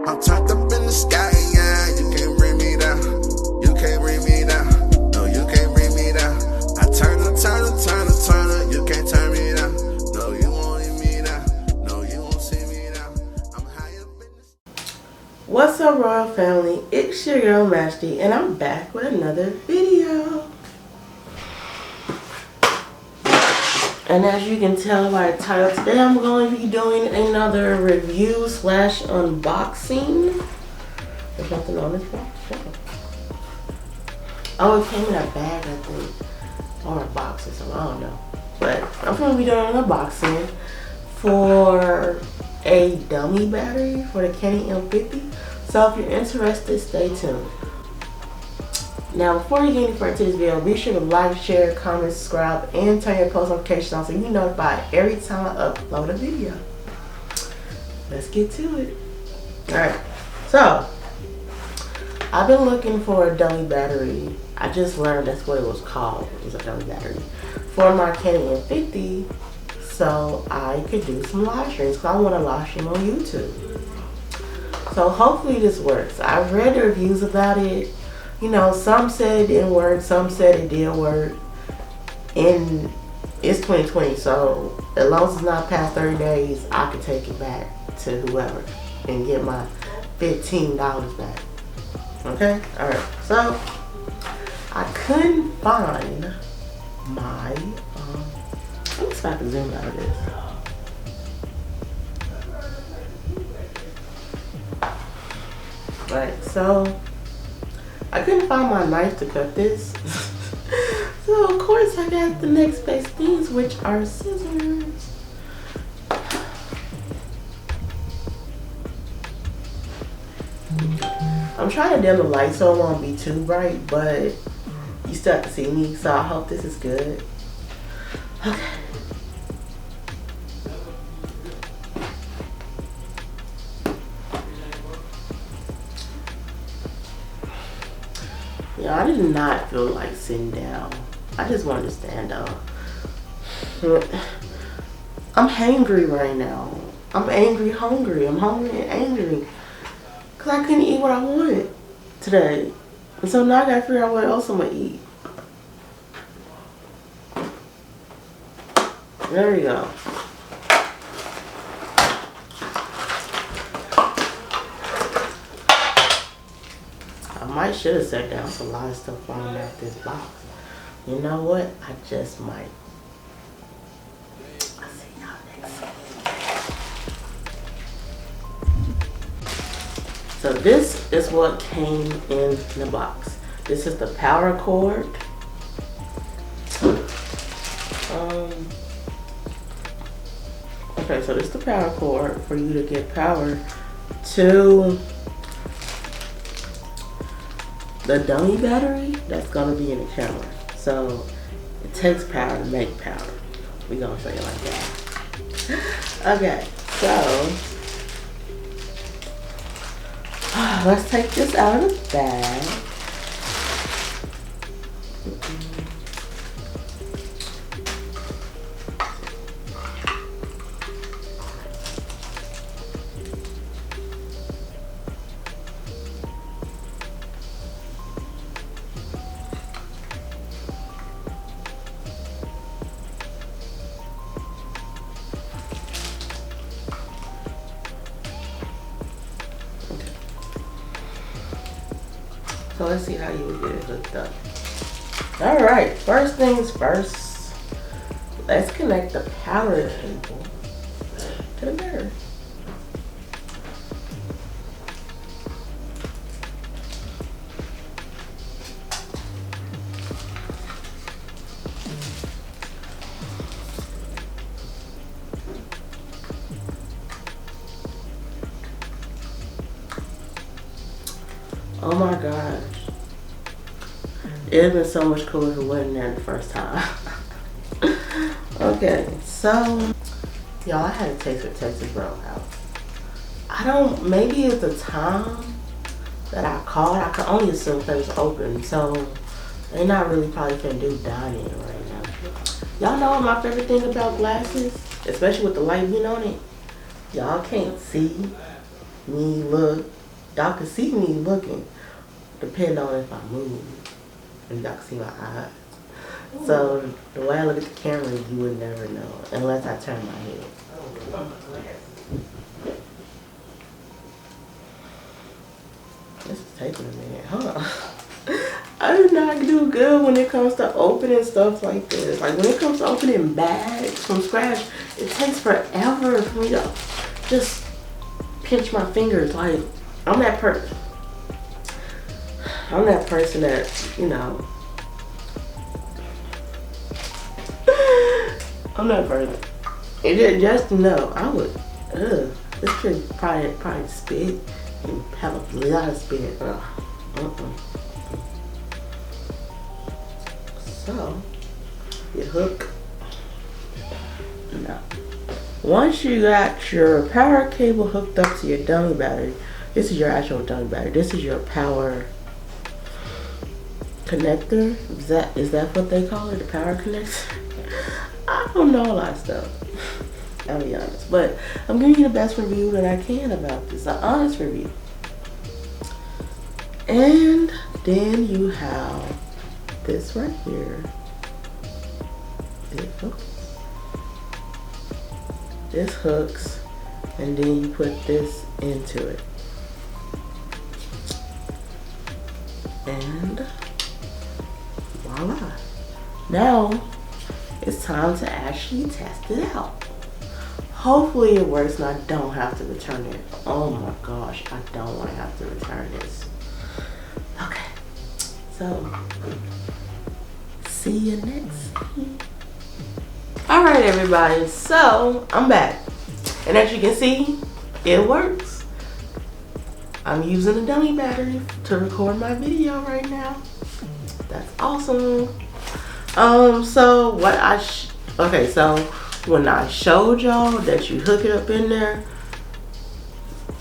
I'm turned up in the sky, yeah. You can't bring me down. You can't bring me down. No, you can't bring me down. I turn up. You can't turn me down. No, you won't leave me down. No, you won't see me down. I'm high up in the... What's up, Royal Family? It's your girl Majestie, and I'm back with another video. And as you can tell by the title, today I'm going to be doing another review / unboxing. There's nothing on this box. Oh, it came in a bag, I think. Or a box or something, I don't know. But I'm going to be doing an unboxing for a dummy battery for the CANON M50. So if you're interested, stay tuned. Now, before you get any further to this video, be sure to like, share, comment, subscribe, and turn your post notifications on so you're notified every time I upload a video. Let's get to it. Alright, so I've been looking for a dummy battery. I just learned that's what it was called. It was a dummy battery for my CANON M50, so I could do some live streams because I want to live stream on YouTube. So hopefully this works. I've read the reviews about it. You know, some said it didn't work, some said it did work. And it's 2020, so as long as it's not past 30 days, I can take it back to whoever and get my $15 back. Okay? Alright, so I couldn't find my, let me see if I can zoom out of this. Alright, so I couldn't find my knife to cut this. So of course I got the next best things, which are scissors. I'm trying to dim the light so it won't be too bright, but you still have to see me, so I hope this is good. Okay. Yeah, I did not feel like sitting down. I just wanted to stand up. I'm hangry right now. I'm angry, hungry. I'm hungry and angry. Because I couldn't eat what I wanted today. And so now I gotta figure out what else I'm gonna eat. There we go. I should have sat down. There's a lot of stuff falling out this box. You know what? I just might. I'll see y'all next week. So this is what came in the box. This is the power cord. Okay, so this is the power cord for you to get power to the dummy battery that's gonna be in the camera. So it takes power to make power. We're gonna say it like that. Okay, so let's take this out of the bag. So let's see how you would get it hooked up. Alright, first things first. Let's connect the power cable to the battery. Oh my gosh. It would have been so much cooler if it wasn't there the first time. Okay, so y'all, I had a taste of Texas Roadhouse. Maybe it's the time that I called. I could only assume they was open, so they're not really probably finna do dining right now. Y'all know my favorite thing about glasses, especially with the light being on it. Y'all can't see me look y'all can see me looking, depending on if I move. And y'all can see my eyes. So the way I look at the camera, you would never know unless I turn my head. This is taking a minute, huh? I do not do good when it comes to opening stuff like this. Like when it comes to opening bags from scratch, it takes forever for me to just pinch my fingers. Like I'm that person that, you know, I'm that person. And just to know, I would, this could probably spit and have a lot of spit. So, you hook. Now, once you got your power cable hooked up to your dummy battery, this is your actual dummy battery. This is your power connector. Is that what they call it? The power connector? I don't know a lot of stuff. I'll be honest, but I'm giving you the best review that I can about this, an honest review. And then you have this right here. This hooks, and then you put this into it. And voila. Now it's time to actually test it out. Hopefully it works and I don't have to return it. Oh my gosh, I don't want to have to return this. Okay, so see you next time. Alright everybody, so I'm back. And as you can see, it works. I'm using a dummy battery to record my video right now. That's awesome. So when I showed y'all that you hook it up in there,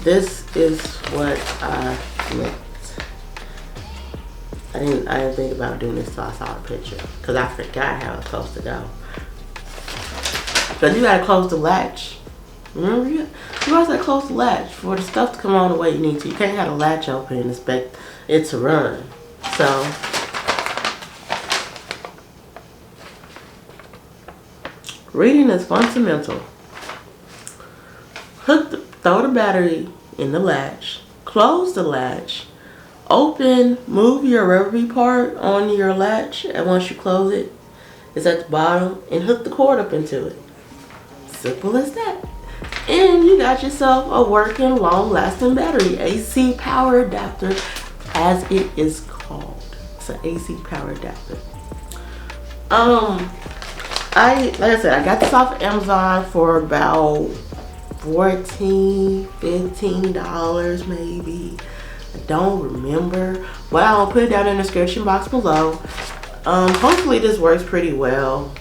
this is what I meant. I didn't think about doing this till I saw the picture, because I forgot how it's supposed to go. But you gotta close the latch. Remember, you always gotta close the latch for the stuff to come on the way you need to. You can't have the latch open and expect it to run. So reading is fundamental. Throw the battery in the latch, close the latch, open, move your rubbery part on your latch, and once you close it, it's at the bottom, and hook the cord up into it. Simple as that. And you got yourself a working, long-lasting battery. AC power adapter, as it is called. It's an AC power adapter. Like I said, I got this off of Amazon for about $14, $15 maybe. I don't remember, but I'll put it down in the description box below. Hopefully this works pretty well,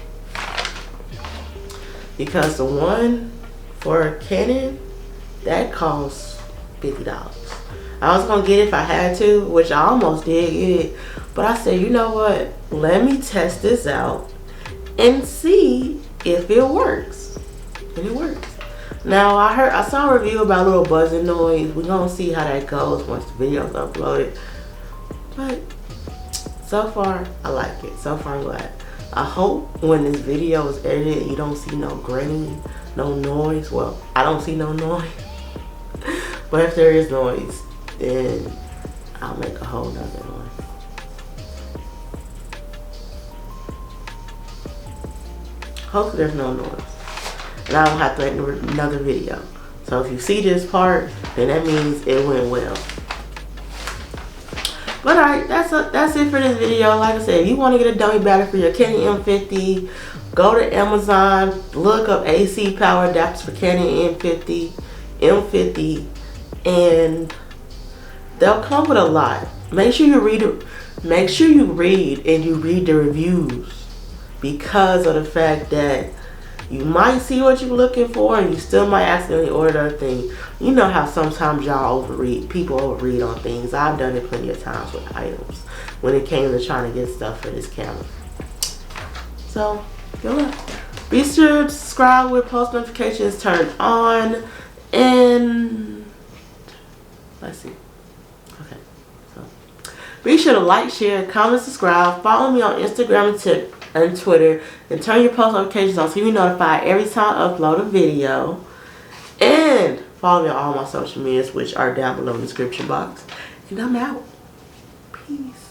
because the one for Canon, that costs $50. I was gonna get it if I had to, which I almost did get it, but I said, you know what, let me test this out and see if it works. And it works. Now I saw a review about a little buzzing noise. We're gonna see how that goes once the video's uploaded. But so far I like it. So far I'm glad. I hope when this video is edited you don't see no grain, no noise. Well, I don't see no noise. But if there is noise, then I'll make a whole nother one. Hopefully there's no noise, and I don't have to make another video. So if you see this part, then that means it went well. But alright, that's it for this video. Like I said, if you want to get a dummy battery for your Canon M50, go to Amazon, look up AC power adapters for Canon M50, and they'll come with a lot. Make sure you read and you read the reviews, because of the fact that you might see what you're looking for and you still might accidentally order a thing. You know how sometimes people overread on things. I've done it plenty of times with items when it came to trying to get stuff for this camera. So, good luck. Be sure to subscribe with post notifications turned on, and let's see. Okay. So be sure to like, share, comment, subscribe. Follow me on Instagram and Twitter. And turn your post notifications on so you be notified every time I upload a video. And follow me on all my social medias, which are down below in the description box. And I'm out. Peace.